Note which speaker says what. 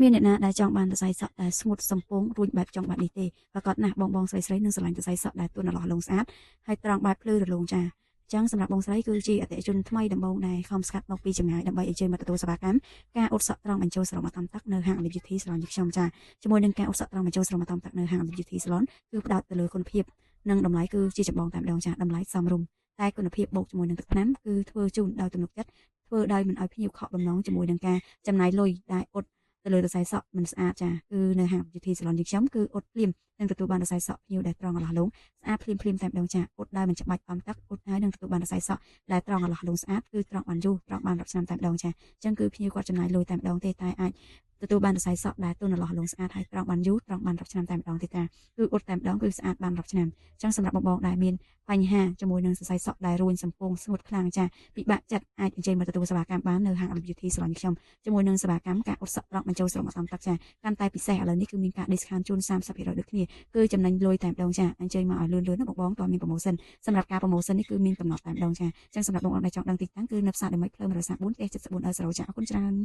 Speaker 1: មានអ្នកណាដែលចង់បានសរសៃសក់ដែលស្ងួតសំពងរួចបែបចង់បែបនេះទេប្រកបណាស់បងស្រីនឹងស្រឡាញ់សរសៃសក់ដែលទន់រលោះលងស្អាតហើយត្រង់បែបភ្លឺរលោងចាចឹងសម្រាប់បងស្រីគឺជាអតិថិជនថ្មីដំបូងដែលខំស្កាត់មកពីចម្ងាយដើម្បីអញ្ជើញមកទទួលសេវាកម្មការអ៊ុតសក់ត្រង់បញ្ចូលស្រោមអតំទឹកនៅហាង Olive Beauty Salon ខ្ញុំចាជាមួយនឹងការអ៊ុតសក់ត្រង់បញ្ចូលស្រោមអតំទឹកនៅហាង Olive Beauty Salon គឺផ្ដោតទៅលើគុណភាពនិងតម្លៃគឺជាចម្បងតែម្ដងចាតម្លៃសមរម្យតែគុណភាពបូកជាមួយនឹងទឹកថ្នាំគឺធ្វើជូនដោយទំនុកចិត្តធ្វើដោយមិនឲ្យភ្ញៀវខកបំណងជាមួយនឹងការចំណាយលុយដែលអ៊ុតទៅលើសរសៃសក់មិនស្អាតចាគឺនៅហាង Beauty Salon ខ្ញុំគឺអ៊ុតភ្លាមនឹងទទួលបានសរសៃសក់ភ្ញៀវដែលត្រង់អឡោះលងស្អាតភ្លាមតែម្ដងចាអ៊ុតដោយមិនច្បាច់អំទឹកអ៊ុតហើយនឹងទទួលបានសរសៃសក់ដែលត្រង់អឡោះលងស្អាតគឺត្រង់បានយូរត្រង់បានរាប់ឆ្នាំតែម្ដងចាអញ្ចឹងគឺភ្ញៀវគាត់ចំណាយលុយតែម្ដងទេតែអាចទទួលបានសរសៃសក់ដែលទន់អឡោះលងស្អាតហើយត្រង់បានយូរត្រង់បានរាប់ឆ្នាំតែម្ដងទេតាគឺអ៊ុតតែម្ដងគឺស្អាតបានរាប់ឆ្នាំអញ្ចឹងសម្រាប់បងដែលមានបញ្ហាជាមួយនឹងសរសៃសក់ដែលរួញសំពងស្ងួតខ្លាំងចាពិបាកចិត្តអាចអញ្ជើញមកទទួលសេវាកម្មបាននៅហាង Olive Beauty Salon ខ្ញុំជាមួយនឹងសេវាកម្មការអ៊ុតសក់ត្រង់បញ្ចូលស្រោមអតំទឹកចាកាន់តែពិសេសឥឡូវនេះគឺមានការ discount ជូន 30% ដូចគ្នាគឺចំណេញលុយតែម្ដងចាអញ្ជើញមកឲ្យលឿនណាបងតើមាន promotion សម្រាប់ការ promotion នេះគឺមានកំណត់តែម្ដងចាអញ្ចឹងសម្រាប់បងដែលចង់ដឹងទីតាំងគឺនៅផ្សារដេមិចផ្លូវ134ផ្ទះ74 អឺសារ៉ូចាអរគុណច្រើន